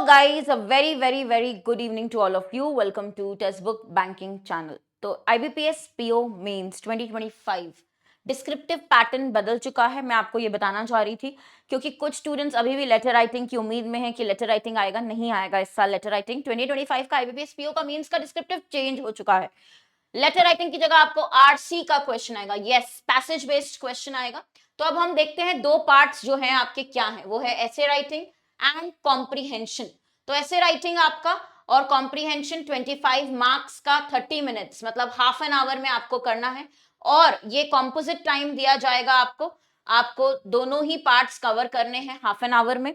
guys, a very good evening to all of you. Welcome to Textbook Banking Channel. तो IBPS PO Mains 2025 descriptive pattern बदल चुका है। मैं आपको ये बताना चाह रही थी क्योंकि कुछ स्टूडेंट्स अभी भी लेटर राइटिंग की उम्मीद में हैं कि लेटर राइटिंग आएगा, नहीं आएगा इस साल लेटर राइटिंग। 2025 का IBPS PO का मेंस का डिस्क्रिप्टिव चेंज हो चुका है। लेटर राइटिंग की जगह आपको आरसी का क्वेश्चन आएगा, यस पैसेज बेस्ड क्वेश्चन आएगा। तो अब हम देखते हैं दो पार्ट्स जो हैं आपके क्या हैं, वो है एसे राइटिंग एंड कॉम्प्रीहेंशन। तो ऐसे राइटिंग आपका और कॉम्प्रीहेंशन 25 मार्क्स का 30 मिनट्स मतलब हाफ एन आवर में आपको करना है और ये कॉम्पोजिट टाइम दिया जाएगा आपको दोनों ही पार्ट्स कवर करने हैं हाफ एन आवर में,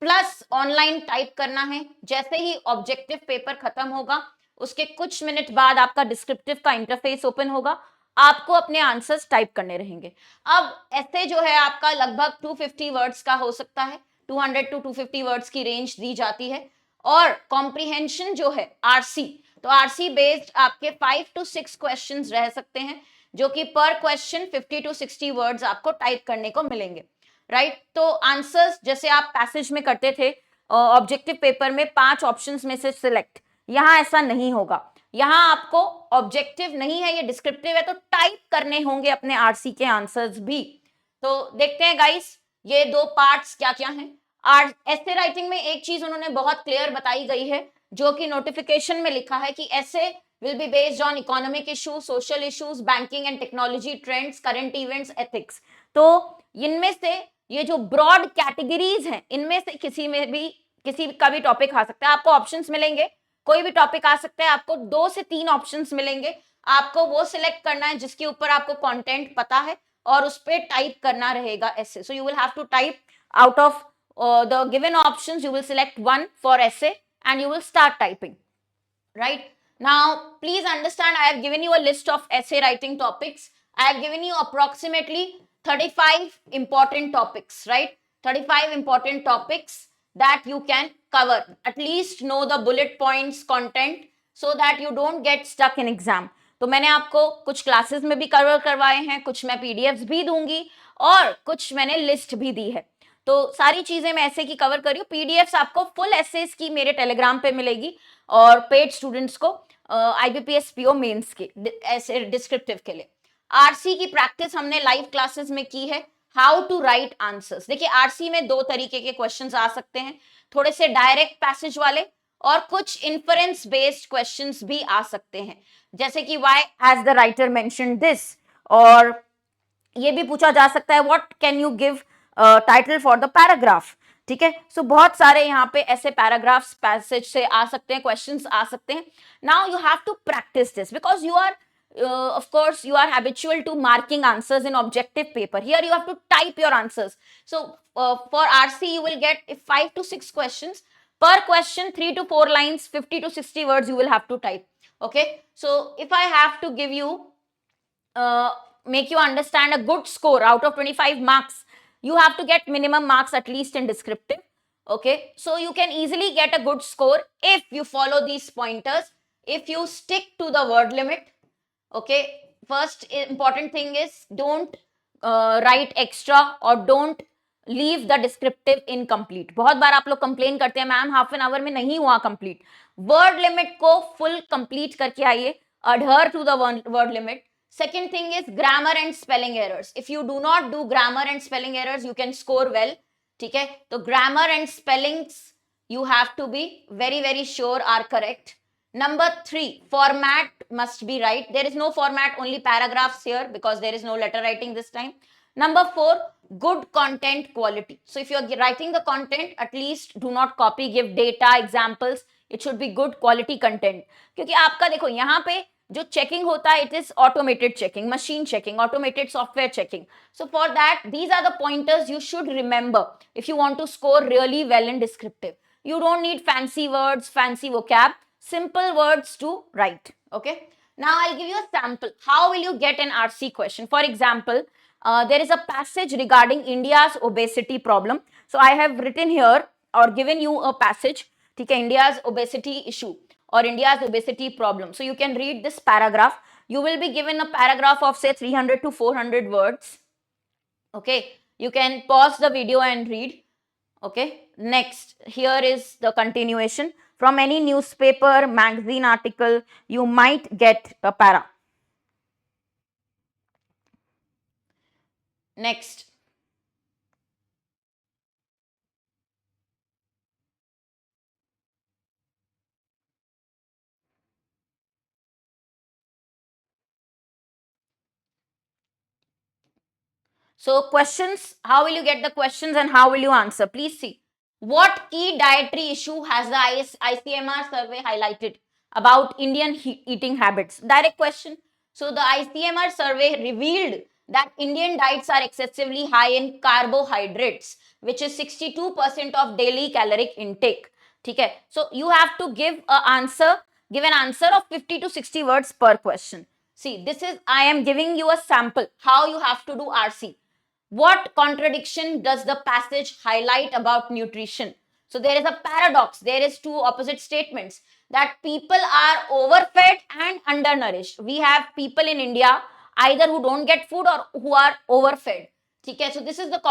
प्लस ऑनलाइन टाइप करना है। जैसे ही ऑब्जेक्टिव पेपर खत्म होगा उसके कुछ मिनट बाद आपका डिस्क्रिप्टिव का इंटरफेस ओपन होगा, आपको अपने आंसर्स टाइप करने रहेंगे। अब ऐसे जो है आपका लगभग 250 वर्ड्स का हो सकता है, 200 to 250 वर्ड्स की रेंज दी जाती है। और कॉम्प्रीहेंशन जो है आरसी, तो आरसी बेस्ड आपके 5 to 6 क्वेश्चंस रह सकते हैं जो कि पर क्वेश्चन 50 to 60 वर्ड्स आपको टाइप करने को मिलेंगे, राइट। तो आंसर्स जैसे आप पैसेज में करते थे ऑब्जेक्टिव पेपर में 5 ऑप्शंस में से सिलेक्ट, यहां ऐसा नहीं होगा। यहां आपको ऑब्जेक्टिव नहीं है, ये डिस्क्रिप्टिव है, तो टाइप करने होंगे अपने आरसी के आंसर्स भी। तो देखते हैं गाइस ये दो पार्ट्स क्या क्या हैं। ऐसे राइटिंग में एक चीज उन्होंने बहुत क्लियर बताई गई है जो कि नोटिफिकेशन में लिखा है कि ऐसे will be based on economic issues, social issues, banking and technology trends, current events, ethics. तो इनमें से ये जो ब्रॉड कैटेगरीज हैं इनमें से किसी का भी टॉपिक आ सकता है। आपको ऑप्शंस मिलेंगे, कोई भी टॉपिक आ सकता है, आपको 2 से 3 ऑप्शंस मिलेंगे, आपको वो सिलेक्ट करना है जिसके ऊपर आपको कंटेंट पता है और उस पे टाइप करना रहेगा ऐसे। So you will have to type out of the given options, you will select one for essay and you will start typing, right? Now please understand, I have given you a list of essay writing topics. I have given you approximately 35 important topics, right? 35 important topics that you can cover. At least know the bullet points content so that you don't get stuck in exam. तो मैंने आपको कुछ classes में भी cover करवाए हैं, कुछ मैं पीडीएफ्स भी दूंगी और कुछ मैंने लिस्ट भी दी है। तो सारी चीजें मैं ऐसे की कवर कर रही हूँ। पीडीएफ्स आपको फुल एसेस की मेरे टेलीग्राम पे मिलेगी और पेड स्टूडेंट्स को आईबीपीएस पीओ मेंस के ऐसे डिस्क्रिप्टिव के लिए। आरसी की प्रैक्टिस हमने लाइव क्लासेस में की है, हाउ टू राइट आंसर्स। देखिए आरसी में 2 तरीके के क्वेश्चंस आ सकते हैं, थोड़े से डायरेक्ट पैसेज वाले और कुछ इन्फरेंस बेस्ड क्वेश्चंस भी आ सकते हैं, जैसे कि why has the writer mentioned this, और ये भी पूछा जा सकता है what can you give title for the paragraph. ठीक है, सो बहुत सारे यहाँ पे ऐसे पैराग्राफ्स पैसेज से आ सकते हैं, क्वेश्चंस आ सकते हैं। Now you have to practice this because you are of course you are habitual to marking answers in objective paper. Here you have to type your answers. So for RC you will get 5 to 6 questions per question, 3 to 4 lines, 50 to 60 words you will have to type. Okay, so if I have to give you make you understand a good score out of 25 marks, you have to get minimum marks at least in descriptive. Okay, so you can easily get a good score if you follow these pointers, if you stick to the word limit. Okay, first important thing is don't write extra or don't leave the descriptive incomplete. बहुत बार आप लोग complain करते हैं ma'am half an hour में नहीं हुआ complete. Word limit को full complete करके आइए, adhere to the word limit. Second thing is grammar and spelling errors. If you do not do grammar and spelling errors, you can score well. ठीक है, तो grammar and spellings you have to be very sure are correct. Number 3, format must be right. There is no format, only paragraphs here because there is no letter writing this time. Number 4, good content quality. So if you are writing the content, at least do not copy, give data, examples. It should be good quality content. क्योंकि आपका देखो यहाँ पे जो checking होता है, it is automated checking, machine checking, automated software checking. So for that, these are the pointers you should remember if you want to score really well in descriptive. You don't need fancy words, fancy vocab. Simple words to write. Okay, now I'll give you a sample. How will you get an RC question? For example, there is a passage regarding India's obesity problem. So I have written here or given you a passage, okay, India's obesity issue or India's obesity problem. So you can read this paragraph. You will be given a paragraph of say 300 to 400 words. Okay, you can pause the video and read. Okay, next, here is the continuation. From any newspaper, magazine article, you might get a para. Next. So questions, how will you get the questions and how will you answer? Please see. What key dietary issue has the ICMR survey highlighted about Indian eating habits? Direct question. So the ICMR survey revealed that Indian diets are excessively high in carbohydrates, which is 62% of daily caloric intake. Okay. So you have to give an answer of 50 to 60 words per question. See, I am giving you a sample how you have to do RC. What contradiction does the passage highlight about nutrition? So there is a paradox. There is two opposite statements that people are overfed and undernourished. We have people in India either who don't get food or who are overfed. Okay, so this is the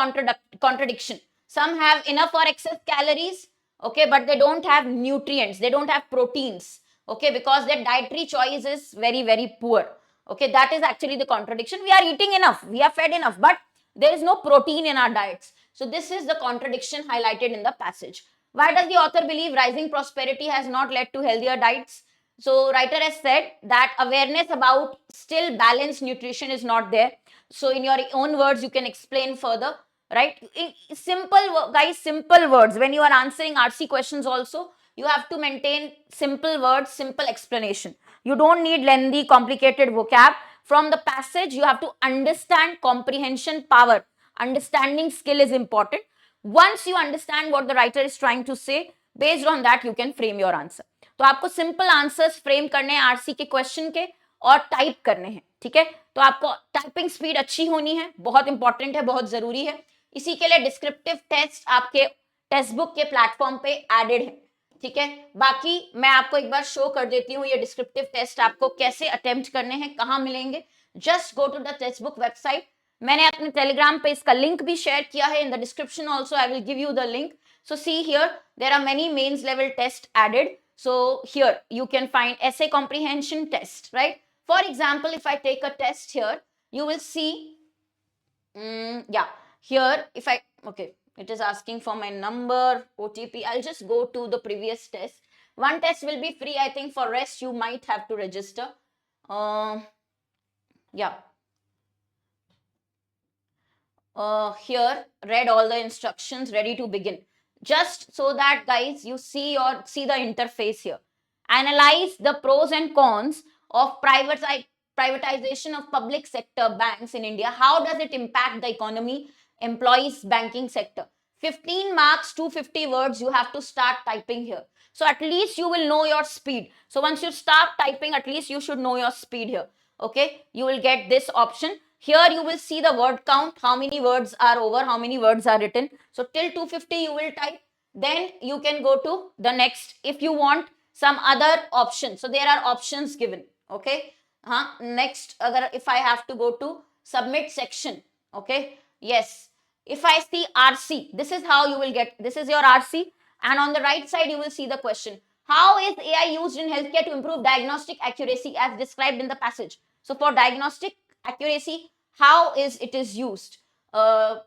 contradiction. Some have enough or excess calories, okay, but they don't have nutrients. They don't have proteins, okay, because their dietary choice is very, very poor. Okay, that is actually the contradiction. We are eating enough, we are fed enough, but there is no protein in our diets. So this is the contradiction highlighted in the passage. Why does the author believe rising prosperity has not led to healthier diets? So writer has said that awareness about still balanced nutrition is not there. So in your own words, you can explain further, right? Simple, guys, simple words. When you are answering RC questions also, you have to maintain simple words, simple explanation. You don't need lengthy, complicated vocab. From the passage, you have to understand comprehension power. Understanding skill is important. Once you understand what the writer is trying to say, based on that, you can frame your answer. तो आपको simple answers frame करने हैं RC के question के और type करने हैं, ठीक है? तो आपको टाइपिंग स्पीड अच्छी होनी है, बहुत इंपॉर्टेंट है, बहुत जरूरी है. इसी के लिए डिस्क्रिप्टिव टेस्ट आपके टेक्स्ट बुक के प्लेटफॉर्म पे एडेड है, ठीक है? बाकी मैं आपको एक बार शो कर देती हूँ ये डिस्क्रिप्टिव टेस्ट आपको कैसे अटेम्प्ट करने हैं, कहाँ मिलेंगे. Just go to the text book website. मैंने अपने टेलीग्राम पे इसका लिंक भी शेयर किया है. In the description also I will give you the link. So see here, there are many mains level tests added. So here you can find essay comprehension test, right? For example, if I take a test here, you will see, yeah, here if I, okay, it is asking for my number, OTP. I'll just go to the previous test. One test will be free. I think for rest you might have to register. Yeah. Here, read all the instructions, ready to begin. Just so that, guys, you see the interface here. Analyze the pros and cons of privatization of public sector banks in India. How does it impact the economy, employees, banking sector? 15 marks, 250 words, you have to start typing here. So at least you will know your speed. So once you start typing, at least you should know your speed here. Okay, you will get this option. Here you will see the word count, how many words are over, how many words are written. So till 250 you will type. Then you can go to the next if you want some other option. So there are options given. Okay. Next, if I have to go to submit section. Okay. Yes. If I see RC, this is how you will get, this is your RC. And on the right side, you will see the question. How is AI used in healthcare to improve diagnostic accuracy as described in the passage? So for diagnostic accuracy, how is it is used? AI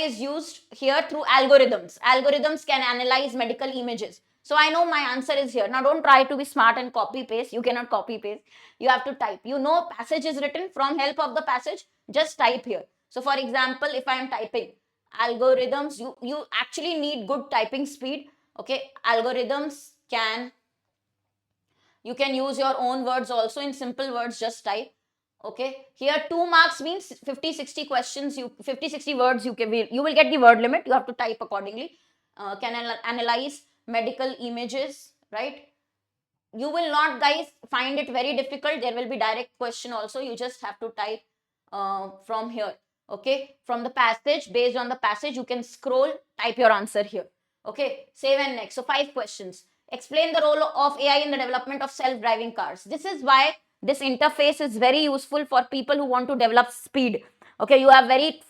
is used here through algorithms. Algorithms can analyze medical images. So I know my answer is here. Now don't try to be smart and copy paste. You cannot copy paste. You have to type. You know passage is written. From help of the passage, just type here. So for example, if I am typing algorithms, you actually need good typing speed. Okay, algorithms you can use your own words also. In simple words, just type. Okay, here 2 marks means 50-60 questions, 50-60 words you will get the word limit. You have to type accordingly. Can analyze medical images, right? You will not, guys, find it very difficult. There will be direct question also. You just have to type from here. Okay, from the passage, based on the passage, you can scroll, type your answer here. Okay, save and next. So 5 questions. Explain the role of AI in the development of self-driving cars. This is why this interface is very useful for people who want to develop speed. Okay, you have very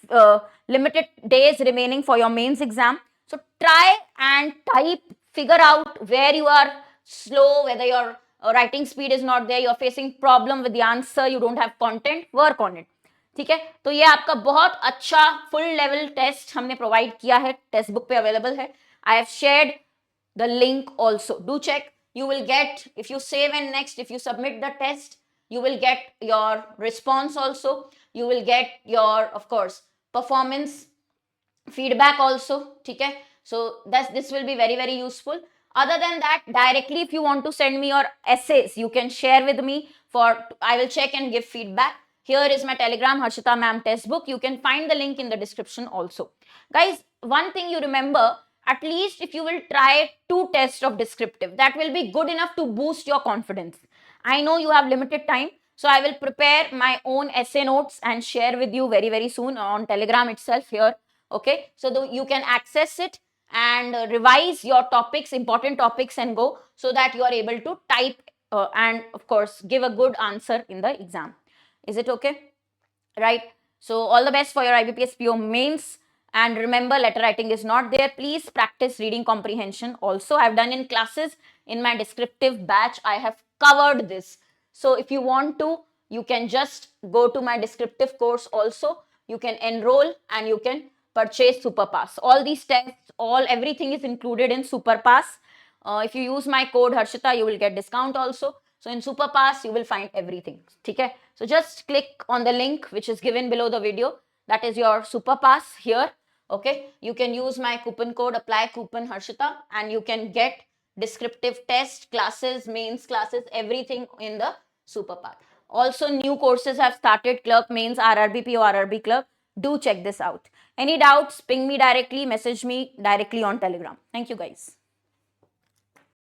limited days remaining for your mains exam. So try and type, figure out where you are slow, whether your writing speed is not there, you're facing problem with the answer, you don't have content, work on it. ठीक है, तो ये आपका बहुत अच्छा full level test हमने provide किया है, टेक्स्ट बुक पे अवेलेबल है. I have shared the link also. Do check. You will get, if you save and next, if you submit the test, you will get your response also. You will get your, of course, performance feedback also. Okay, so this will be very very useful. Other than that, directly if you want to send me your essays, you can share with me. For I will check and give feedback. Here is my Telegram, Harshita Ma'am Test Book. You can find the link in the description also. Guys, one thing you remember, at least if you will try 2 tests of descriptive, that will be good enough to boost your confidence. I know you have limited time, so I will prepare my own essay notes and share with you very very soon on Telegram itself here. Okay, so you can access it and revise your topics, important topics, and go, so that you are able to type and of course give a good answer in the exam. Is it okay? Right, so all the best for your IBPS PO mains. And remember, letter writing is not there. Please practice reading comprehension also. I've done in classes. In my descriptive batch, I have covered this. So if you want to, you can just go to my descriptive course also. You can enroll and you can purchase Superpass. All these tests, everything is included in Superpass. If you use my code Harshita, you will get discount also. So in Superpass, you will find everything. Okay? So just click on the link which is given below the video. That is your Superpass here. Okay, you can use my coupon code, apply coupon Harshita, and you can get descriptive test, classes, mains classes, everything in the Superpass. Also, new courses have started, clerk mains, RRB PO, RRB clerk. Do check this out. Any doubts, ping me directly, message me directly on Telegram. Thank you guys.